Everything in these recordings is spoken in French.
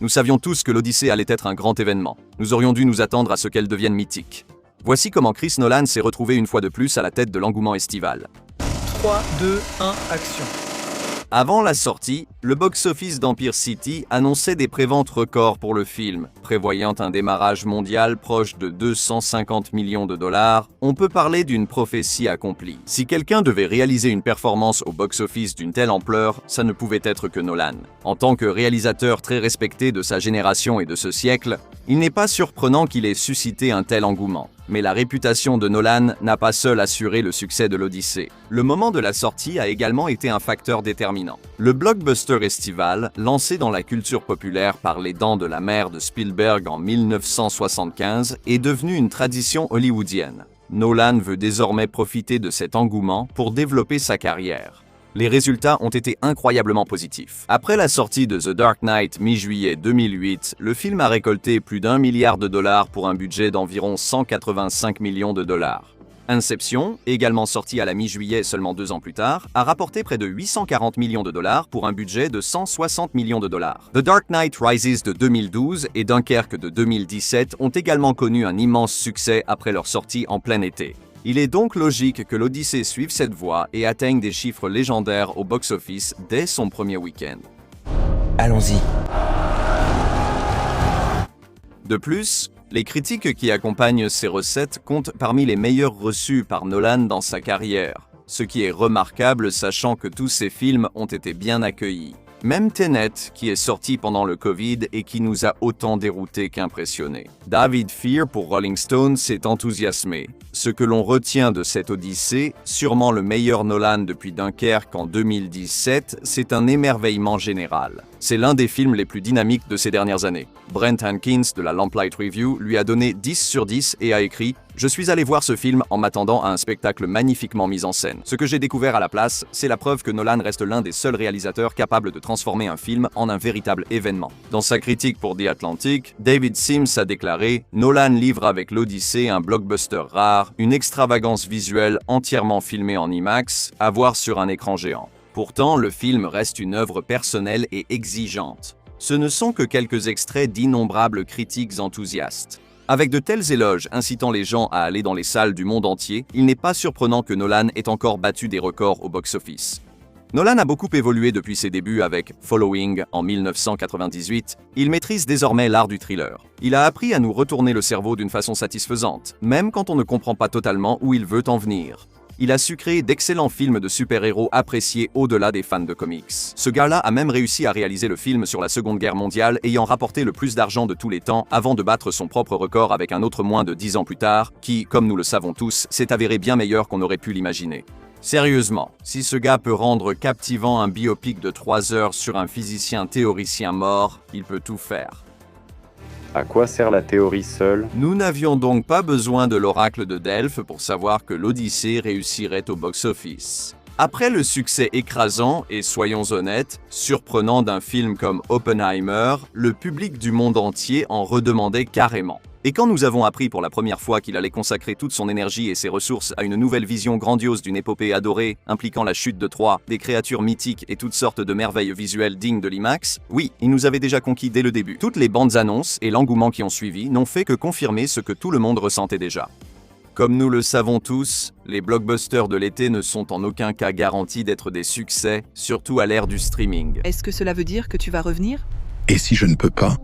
Nous savions tous que l'Odyssée allait être un grand événement. Nous aurions dû nous attendre à ce qu'elle devienne mythique. Voici comment Chris Nolan s'est retrouvé une fois de plus à la tête de l'engouement estival. 3, 2, 1, action. Avant la sortie, le box-office d'Empire City annonçait des préventes records pour le film, prévoyant un démarrage mondial proche de 250 millions de dollars. On peut parler d'une prophétie accomplie. Si quelqu'un devait réaliser une performance au box-office d'une telle ampleur, ça ne pouvait être que Nolan. En tant que réalisateur très respecté de sa génération et de ce siècle, il n'est pas surprenant qu'il ait suscité un tel engouement. Mais la réputation de Nolan n'a pas seule assuré le succès de l'Odyssée. Le moment de la sortie a également été un facteur déterminant. Le blockbuster estival, lancé dans la culture populaire par Les Dents de la Mer de Spielberg en 1975, est devenu une tradition hollywoodienne. Nolan veut désormais profiter de cet engouement pour développer sa carrière. Les résultats ont été incroyablement positifs. Après la sortie de The Dark Knight mi-juillet 2008, le film a récolté plus d'1 milliard de dollars pour un budget d'environ 185 millions de dollars. Inception, également sorti à la mi-juillet seulement 2 ans plus tard, a rapporté près de 840 millions de dollars pour un budget de 160 millions de dollars. The Dark Knight Rises de 2012 et Dunkerque de 2017 ont également connu un immense succès après leur sortie en plein été. Il est donc logique que l'Odyssée suive cette voie et atteigne des chiffres légendaires au box-office dès son premier week-end. Allons-y. De plus, les critiques qui accompagnent ces recettes comptent parmi les meilleures reçues par Nolan dans sa carrière, ce qui est remarquable sachant que tous ses films ont été bien accueillis. Même Tenet, qui est sorti pendant le Covid et qui nous a autant déroutés qu'impressionnés. David Fear pour Rolling Stone s'est enthousiasmé. Ce que l'on retient de cette Odyssée, sûrement le meilleur Nolan depuis Dunkerque en 2017, c'est un émerveillement général. C'est l'un des films les plus dynamiques de ces dernières années. Brent Hankins de la Lamplight Review lui a donné 10 sur 10 et a écrit « Je suis allé voir ce film en m'attendant à un spectacle magnifiquement mis en scène. Ce que j'ai découvert à la place, c'est la preuve que Nolan reste l'un des seuls réalisateurs capables de transformer un film en un véritable événement. » Dans sa critique pour The Atlantic, David Sims a déclaré « Nolan livre avec l'Odyssée un blockbuster rare, une extravagance visuelle entièrement filmée en IMAX, à voir sur un écran géant. » Pourtant, le film reste une œuvre personnelle et exigeante. Ce ne sont que quelques extraits d'innombrables critiques enthousiastes. Avec de tels éloges incitant les gens à aller dans les salles du monde entier, il n'est pas surprenant que Nolan ait encore battu des records au box-office. Nolan a beaucoup évolué depuis ses débuts avec Following en 1998. Il maîtrise désormais l'art du thriller. Il a appris à nous retourner le cerveau d'une façon satisfaisante, même quand on ne comprend pas totalement où il veut en venir. Il a su créer d'excellents films de super-héros appréciés au-delà des fans de comics. Ce gars-là a même réussi à réaliser le film sur la Seconde Guerre mondiale ayant rapporté le plus d'argent de tous les temps avant de battre son propre record avec un autre moins de 10 ans plus tard, qui, comme nous le savons tous, s'est avéré bien meilleur qu'on aurait pu l'imaginer. Sérieusement, si ce gars peut rendre captivant un biopic de 3 heures sur un physicien théoricien mort, il peut tout faire. À quoi sert la théorie seule? Nous n'avions donc pas besoin de l'oracle de Delphes pour savoir que l'Odyssée réussirait au box-office. Après le succès écrasant et, soyons honnêtes, surprenant d'un film comme Oppenheimer, le public du monde entier en redemandait carrément. Et quand nous avons appris pour la première fois qu'il allait consacrer toute son énergie et ses ressources à une nouvelle vision grandiose d'une épopée adorée, impliquant la chute de Troie, des créatures mythiques et toutes sortes de merveilles visuelles dignes de l'IMAX, oui, il nous avait déjà conquis dès le début. Toutes les bandes annonces et l'engouement qui ont suivi n'ont fait que confirmer ce que tout le monde ressentait déjà. Comme nous le savons tous, les blockbusters de l'été ne sont en aucun cas garantis d'être des succès, surtout à l'ère du streaming. Est-ce que cela veut dire que tu vas revenir? Et si je ne peux pas?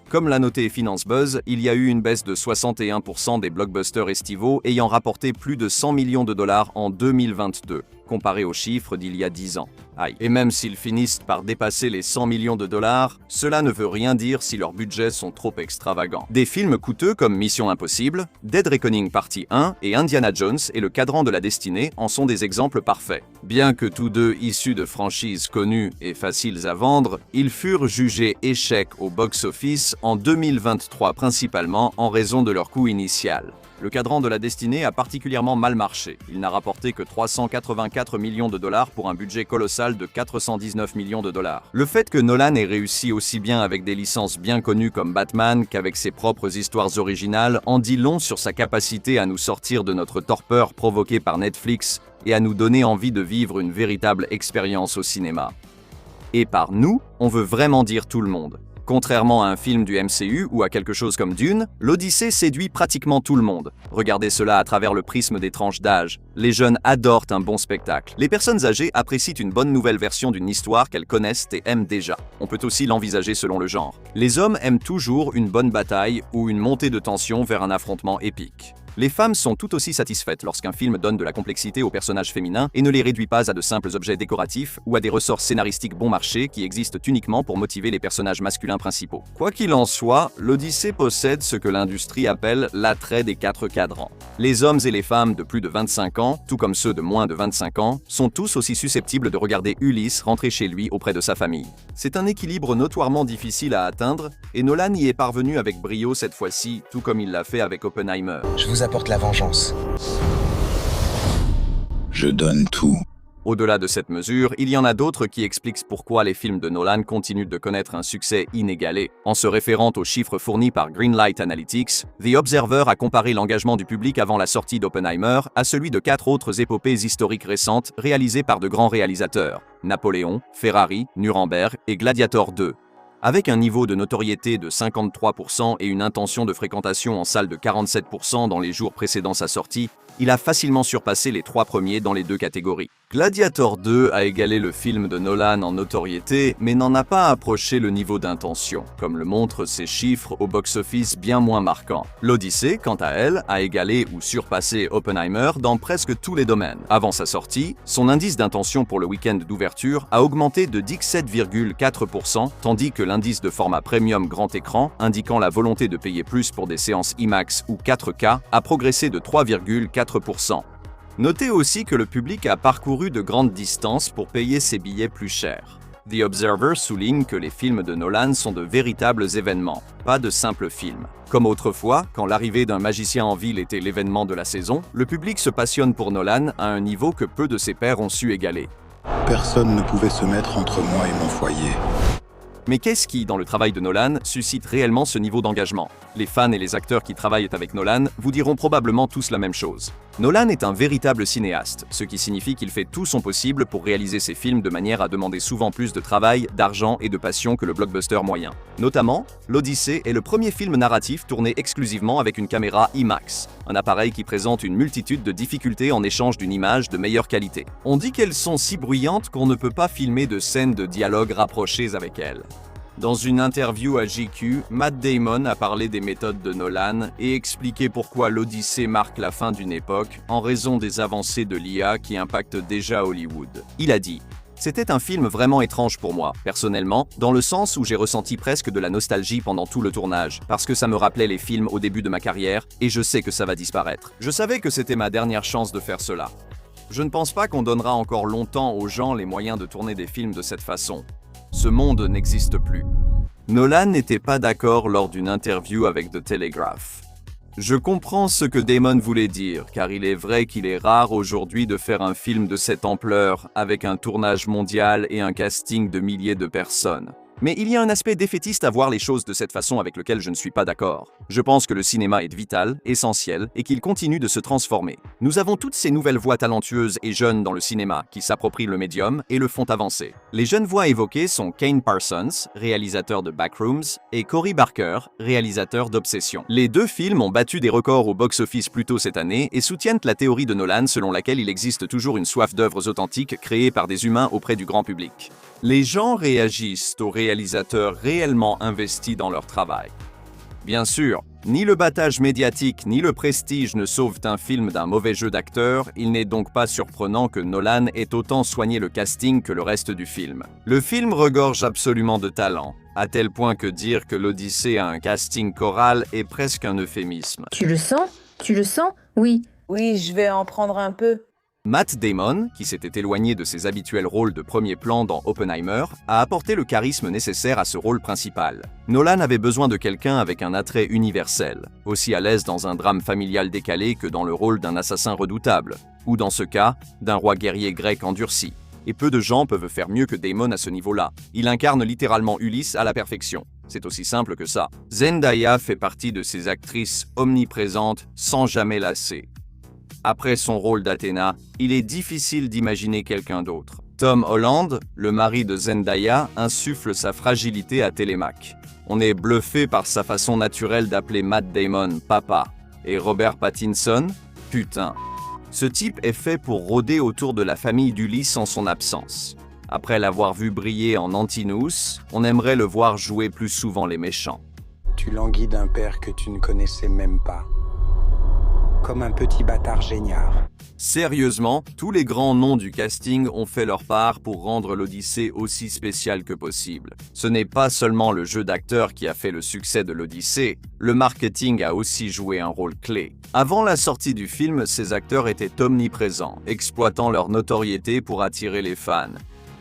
Comme l'a noté Finance Buzz, il y a eu une baisse de 61% des blockbusters estivaux ayant rapporté plus de 100 millions de dollars en 2022, comparé aux chiffres d'il y a 10 ans. Aïe. Et même s'ils finissent par dépasser les 100 millions de dollars, cela ne veut rien dire si leurs budgets sont trop extravagants. Des films coûteux comme Mission Impossible, Dead Reckoning Partie 1 et Indiana Jones et le Cadran de la Destinée en sont des exemples parfaits. Bien que tous deux issus de franchises connues et faciles à vendre, ils furent jugés échecs au box-office en 2023 principalement en raison de leur coût initial. Le Cadran de la Destinée a particulièrement mal marché. Il n'a rapporté que 384 millions de dollars pour un budget colossal de 419 millions de dollars. Le fait que Nolan ait réussi aussi bien avec des licences bien connues comme Batman qu'avec ses propres histoires originales en dit long sur sa capacité à nous sortir de notre torpeur provoquée par Netflix et à nous donner envie de vivre une véritable expérience au cinéma. Et par nous, on veut vraiment dire tout le monde. Contrairement à un film du MCU ou à quelque chose comme Dune, l'Odyssée séduit pratiquement tout le monde. Regardez cela à travers le prisme des tranches d'âge. Les jeunes adorent un bon spectacle. Les personnes âgées apprécient une bonne nouvelle version d'une histoire qu'elles connaissent et aiment déjà. On peut aussi l'envisager selon le genre. Les hommes aiment toujours une bonne bataille ou une montée de tension vers un affrontement épique. Les femmes sont tout aussi satisfaites lorsqu'un film donne de la complexité aux personnages féminins et ne les réduit pas à de simples objets décoratifs ou à des ressorts scénaristiques bon marché qui existent uniquement pour motiver les personnages masculins principaux. Quoi qu'il en soit, l'Odyssée possède ce que l'industrie appelle l'attrait des 4 cadrans. Les hommes et les femmes de plus de 25 ans, tout comme ceux de moins de 25 ans, sont tous aussi susceptibles de regarder Ulysse rentrer chez lui auprès de sa famille. C'est un équilibre notoirement difficile à atteindre et Nolan y est parvenu avec brio cette fois-ci, tout comme il l'a fait avec Oppenheimer. Je vous apporte la vengeance. Je donne tout. Au-delà de cette mesure, il y en a d'autres qui expliquent pourquoi les films de Nolan continuent de connaître un succès inégalé. En se référant aux chiffres fournis par Greenlight Analytics, The Observer a comparé l'engagement du public avant la sortie d'Oppenheimer à celui de 4 autres épopées historiques récentes réalisées par de grands réalisateurs: Napoléon, Ferrari, Nuremberg et Gladiator 2. Avec un niveau de notoriété de 53% et une intention de fréquentation en salle de 47% dans les jours précédant sa sortie, il a facilement surpassé les 3 premiers dans les 2 catégories. Gladiator 2 a égalé le film de Nolan en notoriété, mais n'en a pas approché le niveau d'intention, comme le montrent ses chiffres au box-office bien moins marquants. L'Odyssée, quant à elle, a égalé ou surpassé Oppenheimer dans presque tous les domaines. Avant sa sortie, son indice d'intention pour le week-end d'ouverture a augmenté de 17,4%, tandis que l'indice de format premium grand écran, indiquant la volonté de payer plus pour des séances IMAX ou 4K, a progressé de 3,4%. Notez aussi que le public a parcouru de grandes distances pour payer ses billets plus chers. The Observer souligne que les films de Nolan sont de véritables événements, pas de simples films. Comme autrefois, quand l'arrivée d'un magicien en ville était l'événement de la saison, le public se passionne pour Nolan à un niveau que peu de ses pairs ont su égaler. Personne ne pouvait se mettre entre moi et mon foyer. Mais qu'est-ce qui, dans le travail de Nolan, suscite réellement ce niveau d'engagement? Les fans et les acteurs qui travaillent avec Nolan vous diront probablement tous la même chose. Nolan est un véritable cinéaste, ce qui signifie qu'il fait tout son possible pour réaliser ses films de manière à demander souvent plus de travail, d'argent et de passion que le blockbuster moyen. Notamment, l'Odyssée est le premier film narratif tourné exclusivement avec une caméra IMAX, un appareil qui présente une multitude de difficultés en échange d'une image de meilleure qualité. On dit qu'elles sont si bruyantes qu'on ne peut pas filmer de scènes de dialogue rapprochées avec elles. Dans une interview à GQ, Matt Damon a parlé des méthodes de Nolan et expliqué pourquoi l'Odyssée marque la fin d'une époque en raison des avancées de l'IA qui impactent déjà Hollywood. Il a dit: « C'était un film vraiment étrange pour moi, personnellement, dans le sens où j'ai ressenti presque de la nostalgie pendant tout le tournage, parce que ça me rappelait les films au début de ma carrière et je sais que ça va disparaître. Je savais que c'était ma dernière chance de faire cela. Je ne pense pas qu'on donnera encore longtemps aux gens les moyens de tourner des films de cette façon. Ce monde n'existe plus. » Nolan n'était pas d'accord lors d'une interview avec The Telegraph. Je comprends ce que Damon voulait dire, car il est vrai qu'il est rare aujourd'hui de faire un film de cette ampleur, avec un tournage mondial et un casting de milliers de personnes. Mais il y a un aspect défaitiste à voir les choses de cette façon avec lequel je ne suis pas d'accord. Je pense que le cinéma est vital, essentiel, et qu'il continue de se transformer. Nous avons toutes ces nouvelles voix talentueuses et jeunes dans le cinéma qui s'approprient le médium et le font avancer. Les jeunes voix évoquées sont Kane Parsons, réalisateur de Backrooms, et Cory Barker, réalisateur d'Obsession. Les 2 films ont battu des records au box-office plus tôt cette année et soutiennent la théorie de Nolan selon laquelle il existe toujours une soif d'œuvres authentiques créées par des humains auprès du grand public. Les gens réagissent aux réalisateurs réellement investis dans leur travail. Bien sûr, ni le battage médiatique ni le prestige ne sauvent un film d'un mauvais jeu d'acteur, il n'est donc pas surprenant que Nolan ait autant soigné le casting que le reste du film. Le film regorge absolument de talent, à tel point que dire que l'Odyssée a un casting choral est presque un euphémisme. Tu le sens? Tu le sens? Oui. Oui, je vais en prendre un peu. Matt Damon, qui s'était éloigné de ses habituels rôles de premier plan dans Oppenheimer, a apporté le charisme nécessaire à ce rôle principal. Nolan avait besoin de quelqu'un avec un attrait universel, aussi à l'aise dans un drame familial décalé que dans le rôle d'un assassin redoutable, ou dans ce cas, d'un roi guerrier grec endurci. Et peu de gens peuvent faire mieux que Damon à ce niveau-là. Il incarne littéralement Ulysse à la perfection. C'est aussi simple que ça. Zendaya fait partie de ces actrices omniprésentes sans jamais lasser. Après son rôle d'Athéna, il est difficile d'imaginer quelqu'un d'autre. Tom Holland, le mari de Zendaya, insuffle sa fragilité à Télémaque. On est bluffé par sa façon naturelle d'appeler Matt Damon « papa » et Robert Pattinson « putain ». Ce type est fait pour rôder autour de la famille d'Ulysse en son absence. Après l'avoir vu briller en Antinous, on aimerait le voir jouer plus souvent les méchants. Tu languis d'un père que tu ne connaissais même pas. Comme un petit bâtard génial. Sérieusement, tous les grands noms du casting ont fait leur part pour rendre l'Odyssée aussi spéciale que possible. Ce n'est pas seulement le jeu d'acteur qui a fait le succès de l'Odyssée, le marketing a aussi joué un rôle clé. Avant la sortie du film, ces acteurs étaient omniprésents, exploitant leur notoriété pour attirer les fans.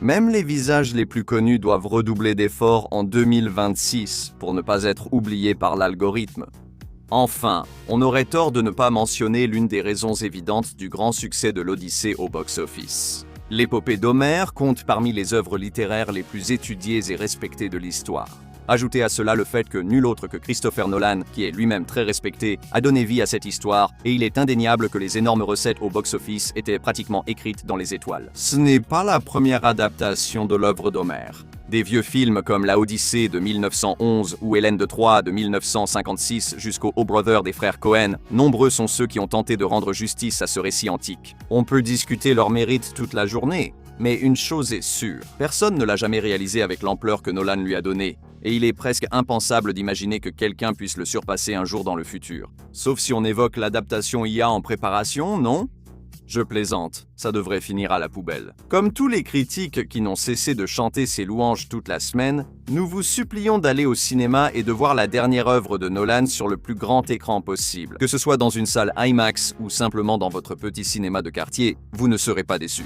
Même les visages les plus connus doivent redoubler d'efforts en 2026 pour ne pas être oubliés par l'algorithme. Enfin, on aurait tort de ne pas mentionner l'une des raisons évidentes du grand succès de l'Odyssée au box-office. L'épopée d'Homère compte parmi les œuvres littéraires les plus étudiées et respectées de l'histoire. Ajoutez à cela le fait que nul autre que Christopher Nolan, qui est lui-même très respecté, a donné vie à cette histoire, et il est indéniable que les énormes recettes au box-office étaient pratiquement écrites dans les étoiles. Ce n'est pas la première adaptation de l'œuvre d'Homère. Des vieux films comme La Odyssée de 1911 ou Hélène de Troie de 1956 jusqu'au O Brother des frères Cohen, nombreux sont ceux qui ont tenté de rendre justice à ce récit antique. On peut discuter leur mérite toute la journée, mais une chose est sûre, personne ne l'a jamais réalisé avec l'ampleur que Nolan lui a donnée, et il est presque impensable d'imaginer que quelqu'un puisse le surpasser un jour dans le futur. Sauf si on évoque l'adaptation IA en préparation, non ? Je plaisante, ça devrait finir à la poubelle. Comme tous les critiques qui n'ont cessé de chanter ses louanges toute la semaine, nous vous supplions d'aller au cinéma et de voir la dernière œuvre de Nolan sur le plus grand écran possible. Que ce soit dans une salle IMAX ou simplement dans votre petit cinéma de quartier, vous ne serez pas déçus.